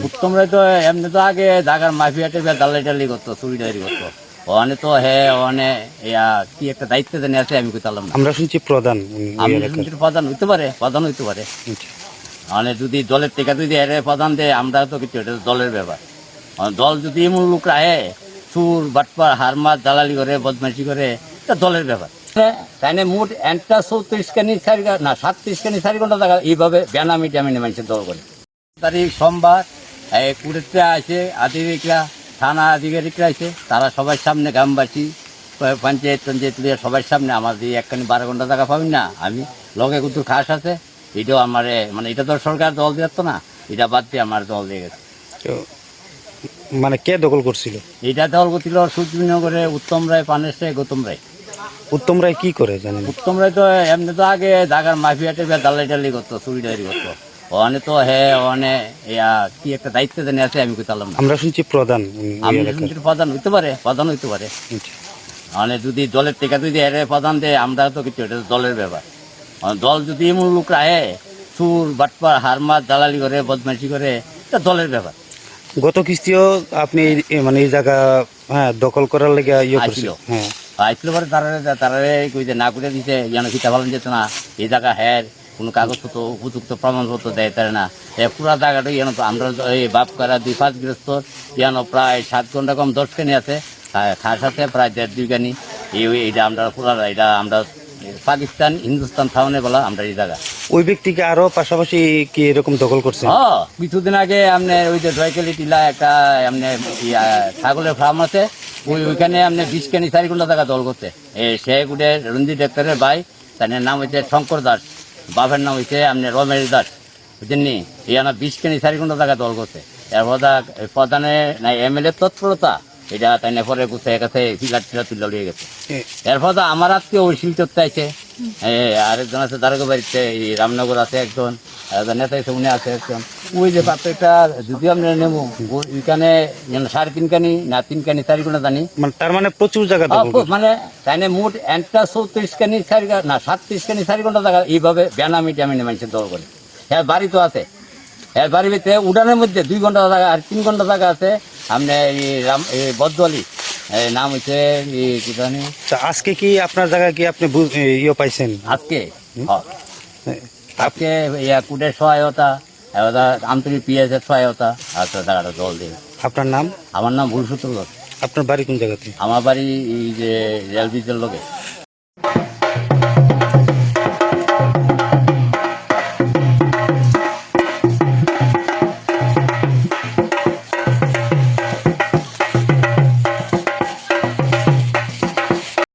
উত্তম রায় তো এমনি তো আগে ঢাকার মাফিয়া টাইপের দালাই টালি করতো, চুরি ডারি করতো। ওখানে তো ওখানে কি একটা দায়িত্ব জানি আছে, আমি কইতালাম না। আমরা শুনছি প্রধান ওই আমি এলাকার। শুনছি প্রধান হইতে পারে, প্রধান হইতে পারে। আচ্ছা। মানে যদি দলের টেকা যদি এর প্রধান দেয়, আমরা তো কিছু, এটা তো দলের ব্যাপার। দল যদি এমন লোক রাহে সুর বাটপার হারমাত দালালি করে বদমাইশি করে, এটা দলের ব্যাপার। তাই না মোট একটা 34 কানি 4 না 37 কানি 4 ঘন্টা টাকা এইভাবে বেনামি টামিনে মানুষের দল করে। তারিখ সোমবার কুড়িতে আছে আধিকারিকরা, থানা আধিকারিকরা আছে, তারা সবার সামনে গ্রামবাসী পঞ্চায়েত লিয়ে সবার সামনে আমার দিয়ে একখানি 12 ঘন্টা টাকা পাবেন না, আমি লগে কুতুর খাস আছে, এটাও আমার মানে এটা তো সরকার দল দিত না, এটা বাদ দিয়ে আমার দল দিয়ে গেছে। তো মানে কে দখল করছিল? এটা দল করছিল সূর্যনগরে উত্তম রায়, পানেশ রায়, গৌতম রায়। উত্তম রায় কি করে জানেন? উত্তম রায় তো এমনি তো আগে ঢাকার মাফিয়া টাইপের দালাই টালি করতো, চুরি ডারি করতো। ওখানে তো ওখানে কি একটা দায়িত্ব জানি আছে, আমি কইতালাম না। আমরা শুনছি প্রধান ওই আমি এলাকার। শুনছি প্রধান হইতে পারে, প্রধান হইতে পারে। আচ্ছা। মানে যদি দলের টেকা যদি এর প্রধান দেয়, আমরা তো কিছু, এটা তো দলের ব্যাপার। দল যদি এমন লোক রাহে সুর বাটপার হারমাত দালালি করে বদমাইশি করে, এটা দলের ব্যাপার। গত কিস্তিও আপনি মানে এই জায়গা দখল করার লেগে ইয়ে করছিল। আইছিল। হ্যাঁ। আইছিল পরে তারা কই যে না করে দিতে, যেন খিতা পালন যেত না, এই জায়গা কোনো কাগজপত্র উপযুক্ত প্রমাণপত্র দেয় তারা না। পুরা জায়গাটা তো আমরা এই বাপ করা 2-5 গৃহস্থ প্রায় 7 ঘন্টা কম 10 কানি আছে, খাস আছে প্রায় 1.5-2 কানি। এইটা আমরা পুরা, এটা আমরা পাকিস্তান হিন্দুস্তান থাউনে বলা আমরা এই জায়গা। ওই ব্যক্তিকে আরো পাশাপাশি কি এরকম দখল করছে? কিছুদিন আগে আপনার ওই যে ড্রয়কেলি টিলা একটা আপনার ছাগলের ফার্ম আছে, ওইখানে আপনার 20 কানি 4 ঘন্টা টাকা দল করছে। সে গুটে রঞ্জিত ডাক্তারের ভাই, তার নাম হচ্ছে শঙ্কর দাস, বাপের নাম হচ্ছে আপনার রমেশ দাস, বুঝছেন নি? এই 20 কানি 4 ঘন্টা টাকা দল করছে। এরপর প্রধানে না MLA তৎপরতা, এটা তাই না পরে গুছিয়ে গেছে, ফিলার টিলার তুলে লিয়ে গেছে। এরপর আমার আত্মীয় ওই শিলচরতে আছে, আরেকজন আছে দারোগা বাড়িতে, এই রামনগর আছে একজন, নেতা হিসেবে উনি আছে একজন। ওই যে পাত্রটা যদি আমরা নেবো ওইখানে 3.5 কানি না 3 কানি 4 ঘন্টা জানি, মানে তার মানে প্রচুর জায়গা দখল করছে। মানে তাই না মোট একটা 34 কানি 4 না 37 কানি 4 ঘন্টা টাকা এইভাবে বেনামি টামিনে মানুষের দল করে। বাড়ি তো আছে, বাড়ির ভিতরে উড়ানের মধ্যে 2 ঘন্টা টাকা আর 3 ঘন্টা টাকা আছে। আপনি এই বদলি নাম হচ্ছে কি জানি। তা আজকে কি আপনার জায়গা কি আপনি ইয়ে পাইছেন? আজকে আজকে কুটের সহায়তা, আন্তরিক পিএসের সহায়তা আছে, টাকাটা জল দিয়ে। আপনার নাম? আমার নাম ভুলসূত্র দাস। আপনার বাড়ি কোন জায়গাতে? আমার বাড়ি এই যে রেল ব্রিজের লোকে।